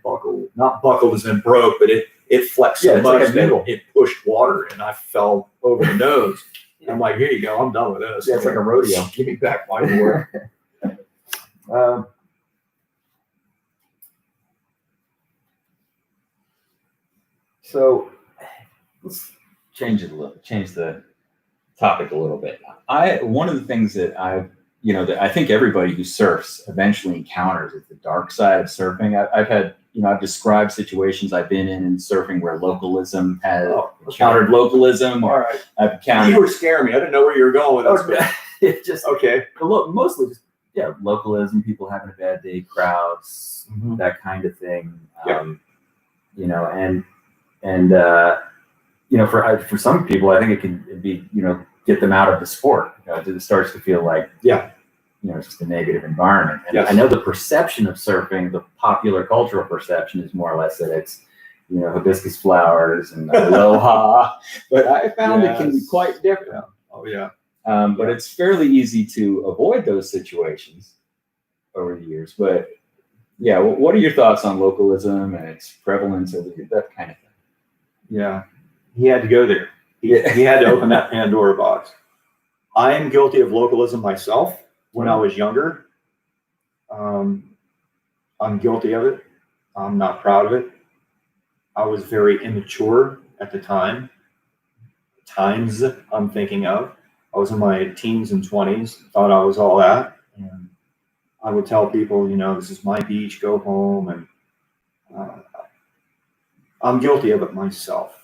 S2: not buckled as in broke, but it flexed so much
S3: like
S2: that it pushed water and I fell over the nose. I'm like, here you go, I'm done with this.
S3: Yeah, it's like a rodeo.
S2: Give me back my board.
S3: So let's change the topic a little bit. One of the things that that I think everybody who surfs eventually encounters is the dark side of surfing. I've had, I've described situations I've been in surfing where localism has encountered localism, or I've encountered.
S2: You were scaring me. I didn't know where you were going with this.
S3: It's just
S2: okay.
S3: Mostly just localism, people having a bad day, crowds, that kind of thing. For some people, I think it can be get them out of the sport. It starts to feel like it's just a negative environment. And I know the perception of surfing, the popular cultural perception, is more or less that it's hibiscus flowers and aloha, but I found it can be quite different.
S2: Oh yeah.
S3: But it's fairly easy to avoid those situations over the years. But what are your thoughts on localism and its prevalence over that kind of thing?
S2: Yeah, he had to go there. He had to open that Pandora box. I am guilty of localism myself when I was younger. I'm guilty of it. I'm not proud of it. I was very immature at the time. Times I'm thinking of. I was in my teens and 20s, thought I was all that. And I would tell people, this is my beach, go home. And I'm guilty of it myself.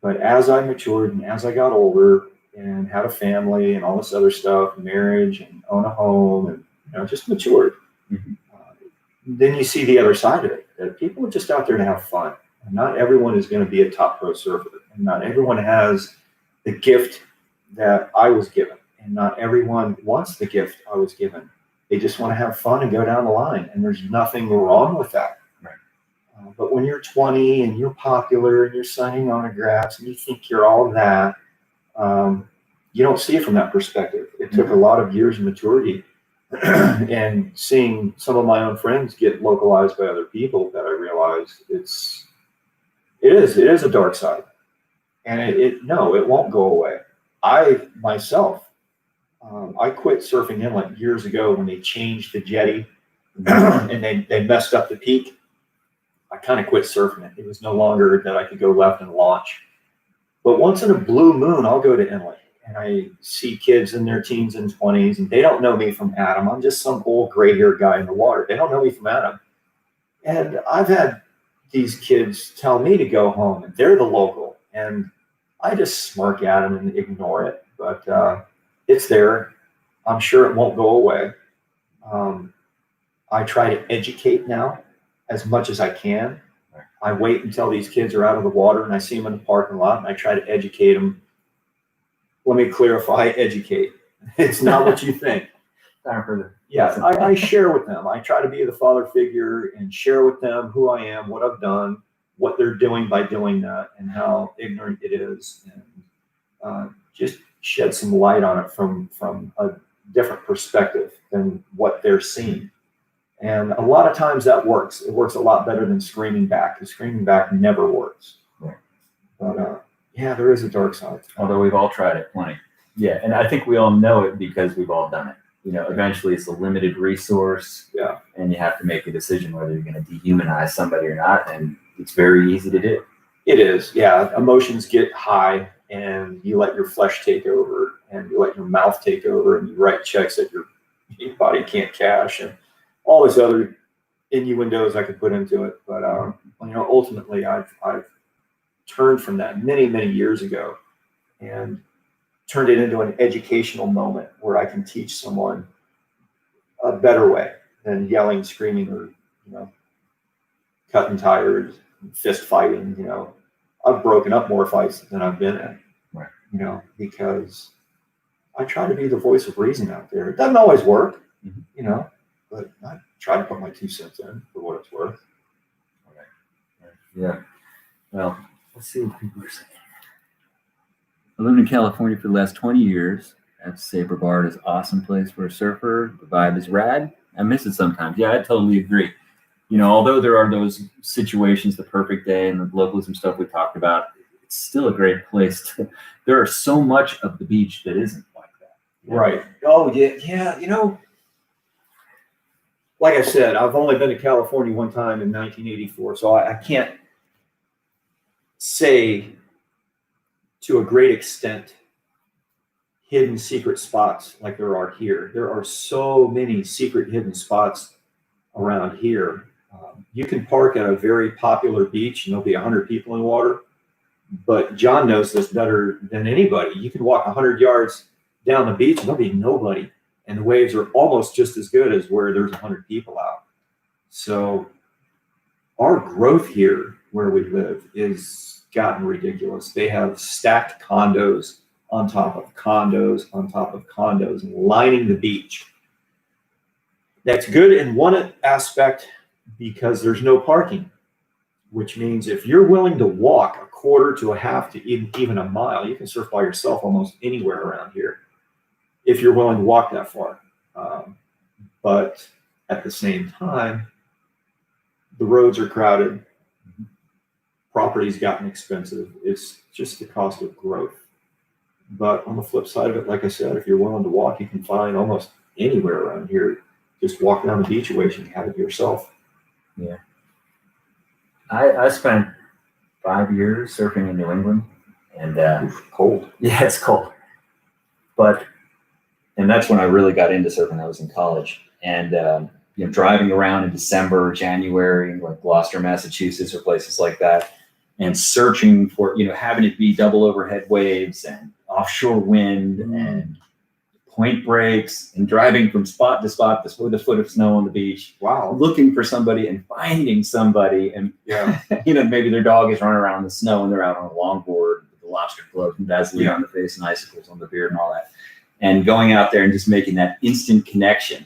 S2: But as I matured and as I got older and had a family and all this other stuff, marriage and own a home and just matured, then you see the other side of it, that people are just out there to have fun. And not everyone is going to be a top pro surfer. And not everyone has the gift that I was given. And not everyone wants the gift I was given. They just want to have fun and go down the line, and there's nothing wrong with that.
S3: Right.
S2: But when you're 20 and you're popular and you're signing autographs and you think you're all of that, you don't see it from that perspective. It took a lot of years of maturity and seeing some of my own friends get localized by other people that I realized it is a dark side, and it won't go away. I myself, I quit surfing inlet years ago when they changed the jetty and they messed up the peak. I kind of quit surfing it. It was no longer that I could go left and launch. But once in a blue moon, I'll go to inlet and I see kids in their teens and 20s, and they don't know me from Adam. I'm just some old gray-haired guy in the water. They don't know me from Adam. And I've had these kids tell me to go home, and they're the local. And I just smirk at them and ignore it. But it's there. I'm sure it won't go away. I try to educate now as much as I can. I wait until these kids are out of the water and I see them in the parking lot, and I try to educate them. Let me clarify, educate. It's not what you think. Yeah, I share with them. I try to be the father figure and share with them who I am, what I've done, what they're doing by doing that, and how ignorant it is, and just shed some light on it from a different perspective than what they're seeing. And a lot of times that works. It works a lot better than screaming back. The screaming back never works.
S3: Right.
S2: But yeah, there is a dark side.
S3: Although we've all tried it plenty. Yeah, and I think we all know it because we've all done it. You know, eventually it's a limited resource.
S2: Yeah.
S3: And you have to make a decision whether you're going to dehumanize somebody or not. And it's very easy to do.
S2: It is. Yeah. Emotions get high, and you let your flesh take over, and you let your mouth take over, and you write checks that your body can't cash, and all these other innuendos I could put into it. But ultimately I've turned from that many years ago and turned it into an educational moment where I can teach someone a better way than yelling, screaming, or cutting tires, fist fighting. I've broken up more fights than I've been in.
S3: Right.
S2: Because I try to be the voice of reason out there. It doesn't always work, but I try to put my 2 cents in for what it's worth.
S3: Okay. Yeah. Well, let's see what people are saying. I lived in California for the last 20 years. That's Sabre Bar is an awesome place for a surfer. The vibe is rad. I miss it sometimes. Yeah, I totally agree. Although there are those situations, the perfect day and the localism stuff we talked about, it's still a great place. There are so much of the beach that isn't like that.
S2: Right. Oh, yeah. Like I said, I've only been to California one time in 1984, so I can't say to a great extent hidden secret spots like there are here. There are so many secret hidden spots around here. You can park at a very popular beach and there'll be 100 people in the water, but John knows this better than anybody. You can walk 100 yards down the beach and there'll be nobody, and the waves are almost just as good as where there's 100 people out. So our growth here where we live is gotten ridiculous. They have stacked condos on top of condos on top of condos and lining the beach. That's good in one aspect because there's no parking, which means if you're willing to walk a quarter to a half to even a mile, you can surf by yourself almost anywhere around here if you're willing to walk that far. But at the same time, the roads are crowded. Property's gotten expensive. It's just the cost of growth. But on the flip side of it, like I said, if you're willing to walk, you can find almost anywhere around here. Just walk down the beach a ways, you can have it yourself.
S3: Yeah. I spent 5 years surfing in New England, and
S2: Cold.
S3: Yeah, it's cold. And that's when I really got into surfing. I was in college, and driving around in December, January, like Gloucester, Massachusetts, or places like that, and searching for having it be double overhead waves and offshore wind and point breaks, and driving from spot to spot with a foot of snow on the beach.
S2: Wow.
S3: Looking for somebody and finding somebody, and maybe their dog is running around in the snow and they're out on a longboard with the lobster gloves and Vaseline on the face and icicles on the beard and all that. And going out there and just making that instant connection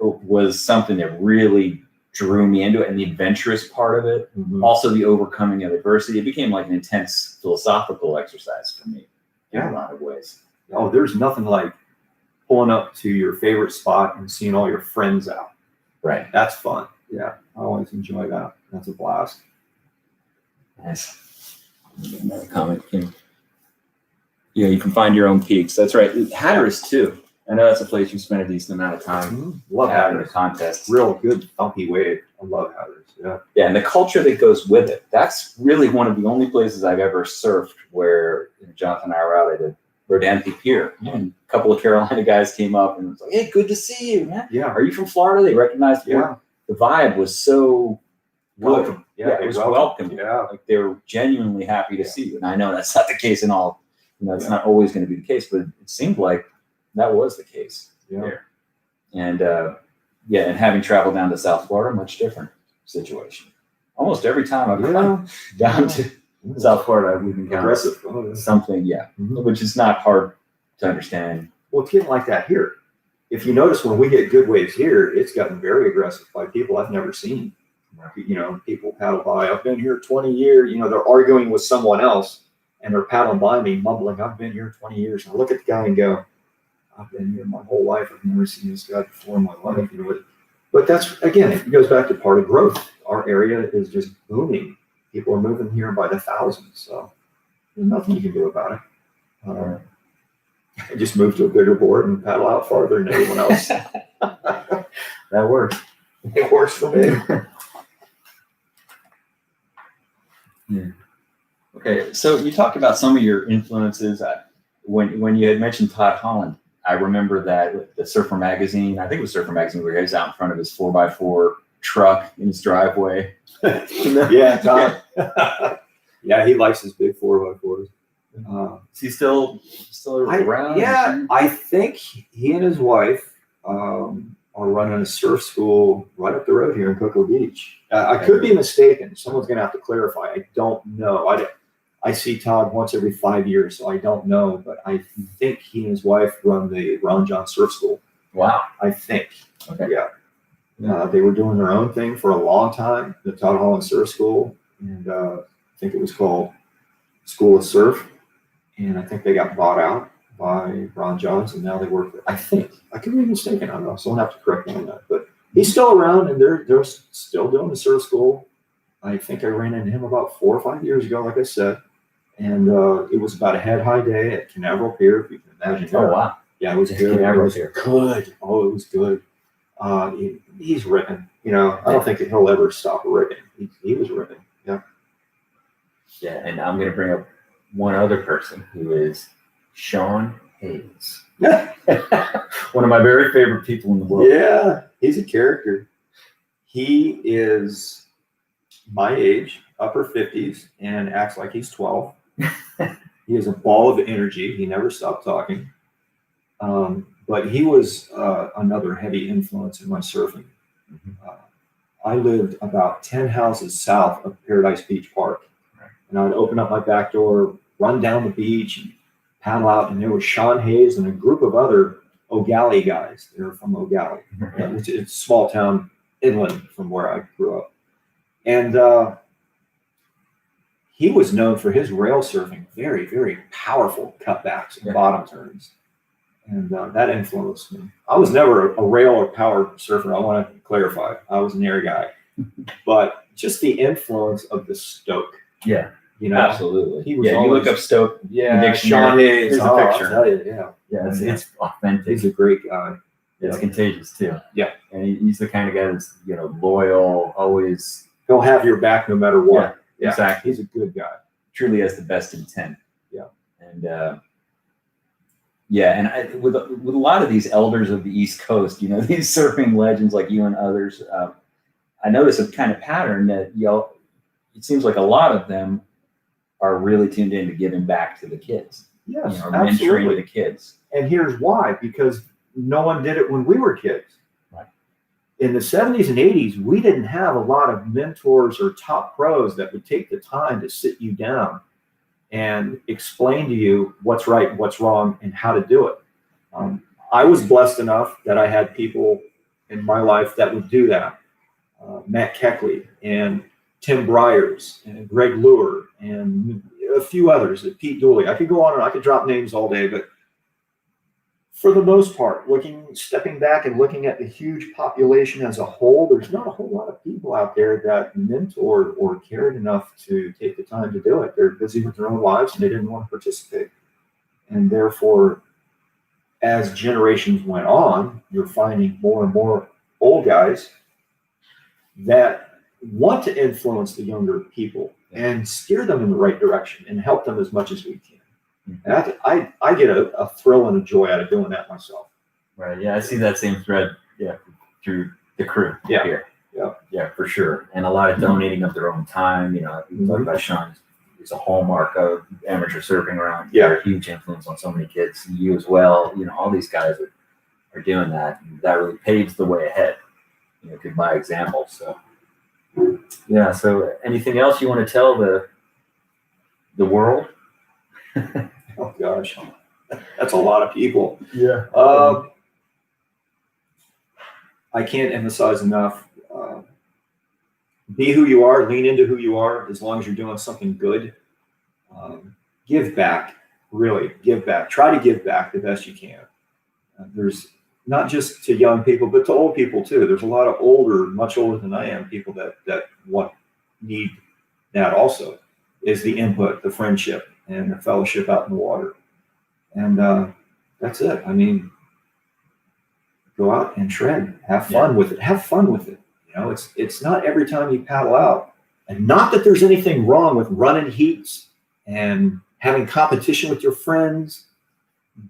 S1: was something that really drew me into it, and the adventurous part of it.
S2: Mhm.
S1: Also, the overcoming of adversity. It became like an intense philosophical exercise for me in
S2: Yeah.
S1: a lot of ways.
S2: Oh, there's nothing like pulling up to your favorite spot and seeing all your friends out.
S1: Right.
S2: That's fun. Yeah, I always enjoy that. That's a blast.
S1: Nice. Another comment. Yeah, you can find your own peaks. That's right. Hatteras too. I know that's a place you spent a decent amount of time
S2: Love
S1: having the
S2: Hatters.
S1: contests.
S2: Real good thumpy wave. I love Hatters. Yeah.
S1: Yeah, and the culture that goes with it. That's really one of the only places I've ever surfed where Jonathan and I were out at a Rodanthe Pier, and a couple of Carolina guys came up and was like, "Hey, good to see you, man.
S2: Yeah.
S1: Are you from Florida?" They recognized the
S2: Yeah.
S1: The vibe was so
S2: Welcome.
S1: Yeah, it was welcome.
S2: Yeah.
S1: Like they were genuinely happy to see you. And I know that's not the case in all, it's not always going to be the case, but it seemed like that was the case there. And and having traveled down to South Florida, much different situation. Almost every time I've gone down to South Florida, we've encountered something, which is not hard to understand.
S2: Well, it's getting like that here. If you notice, when we get good waves here, it's gotten very aggressive by people I've never seen. People paddle by. I've been here 20 years. They're arguing with someone else, and they're paddling by me, mumbling, "I've been here 20 years." And I look at the guy and go, "I've been here my whole life. I've never seen this guy before in my life." But that's, again, it goes back to part of growth. Our area is just booming. People are moving here by the thousands. So there's nothing you can do about it. I just moved to a bigger board and paddle out farther than anyone else.
S1: That works.
S2: It works for me.
S1: Okay, so you talked about some of your influences. When you had mentioned Todd Holland, I remember that the Surfer Magazine, I think it was Surfer Magazine, where he was out in front of his 4x4 truck in his driveway.
S2: Yeah, Todd. Yeah, he likes his big 4x4s.
S1: Is he still around?
S2: Yeah, I think he and his wife are running a surf school right up the road here in Cocoa Beach. I could be mistaken. Someone's going to have to clarify. I don't know. I see Todd once every 5 years, so I don't know. But I think he and his wife run the Ron John Surf School.
S1: Wow.
S2: I think.
S1: Okay.
S2: Yeah. They were doing their own thing for a long time, the Todd Holland Surf School. And I think it was called School of Surf. And I think they got bought out by Ron Johns, and now they work with, I think. I could be mistaken. I don't know. Someone have to correct me on that. But he's still around, and they're still doing the surf school. I think I ran into him about 4 or 5 years ago, like I said. And it was about a head-high day at Canaveral Pier, if you can imagine.
S1: Oh, wow.
S2: Yeah, it was good. It was good. Oh, it was good. He's ripping. I don't think that he'll ever stop ripping. He was ripping. Yeah.
S3: Yeah, and I'm going to bring up one other person who is Sean Hayes.
S2: Yeah.
S3: One of my very favorite people in the world.
S2: Yeah, he's a character. He is my age, upper 50s, and acts like he's 12. He has a ball of energy. He never stopped talking. But he was another heavy influence in my surfing. I lived about 10 houses south of Paradise Beach Park. And I would open up my back door, run down the beach, and paddle out. And there was Sean Hayes and a group of other O'Galley guys. They were from O'Galley. It's a small town inland from where I grew up. And he was known for his rail surfing, very, very powerful cutbacks and bottom turns. And that influenced me. I was never a rail or power surfer. I want to clarify. I was an air guy. But just the influence of the Stoke.
S3: Yeah.
S1: Absolutely.
S2: He was
S1: you look up Stoke.
S2: Yeah, Sean Hayes.
S3: Here's a picture.
S2: I'll tell you,
S3: Yeah, it's authentic.
S2: He's a great guy.
S3: It's contagious too.
S2: Yeah.
S3: And he's the kind of guy that's, loyal, always.
S2: He'll have your back no matter what. Yeah.
S1: Exactly.
S2: He's a good guy.
S1: Truly has the best intent.
S2: Yeah.
S1: And with a lot of these elders of the East Coast, these surfing legends like you and others, I notice a kind of pattern that it seems like a lot of them are really tuned in to giving back to the kids.
S2: Yes,
S1: mentoring
S2: absolutely.
S1: the kids.
S2: And here's why: because no one did it when we were kids.
S1: Right.
S2: In the 70s and 80s, we didn't have a lot of mentors or top pros that would take the time to sit you down and explain to you what's right, what's wrong, and how to do it. I was blessed enough that I had people in my life that would do that. Matt Keckley and Tim Bryers and Greg Lure and a few others, Pete Dooley. I could go on and I could drop names all day, but for the most part, stepping back and looking at the huge population as a whole, there's not a whole lot of people out there that mentored or cared enough to take the time to do it. They're busy with their own lives and they didn't want to participate. And therefore, as generations went on, you're finding more and more old guys that want to influence the younger people and steer them in the right direction and help them as much as we can. And I get a thrill and a joy out of doing that myself.
S3: Right. Yeah, I see that same thread. Yeah, through the crew here. Yeah, for sure. And a lot of donating of their own time. You know, talk about Sean is a hallmark of amateur surfing around.
S2: Yeah,
S3: a huge influence on so many kids. You as well. You know, all these guys are doing that. And that really paves the way ahead. You know, good by example. So, yeah. So, anything else you want to tell the world?
S2: Oh gosh, that's a lot of people.
S3: Yeah.
S2: I can't emphasize enough. Be who you are, lean into who you are, as long as you're doing something good. Give back, really give back. Try to give back the best you can. There's not just to young people, but to old people too. There's a lot of much older than I am, people that need that also, is the input, the friendship, and the fellowship out in the water. And that's it. I mean, go out and shred. Have fun with it. Have fun with it. You know, it's not every time you paddle out. And not that there's anything wrong with running heats and having competition with your friends,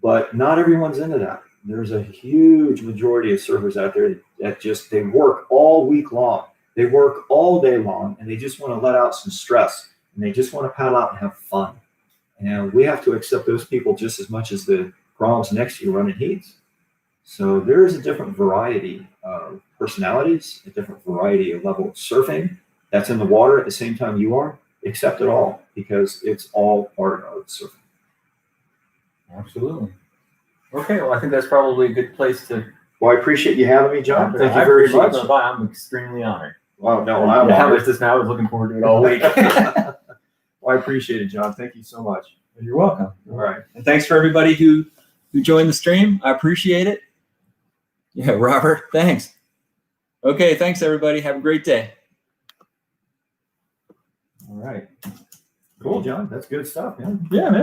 S2: but not everyone's into that. There's a huge majority of surfers out there that they work all week long. They work all day long, and they just want to let out some stress, and they just want to paddle out and have fun. And we have to accept those people just as much as the groms next to you running heats. So there is a different variety of personalities, a different variety of level of surfing that's in the water at the same time you are. Accept it all, because it's all part of surfing.
S3: Absolutely. Okay, well, I think that's probably a good place to.
S2: Well, I appreciate you having me, John. Thank you very much.
S3: I'm extremely honored.
S2: Well, no,
S3: I was looking forward to it all week.
S2: Well, I appreciate it, John. Thank you so much.
S3: You're welcome.
S2: All right.
S1: And thanks for everybody who joined the stream. I appreciate it. Yeah, Robert, thanks. Okay, thanks everybody. Have a great day.
S2: All right. Cool, John. That's good stuff, man.
S3: Yeah, man.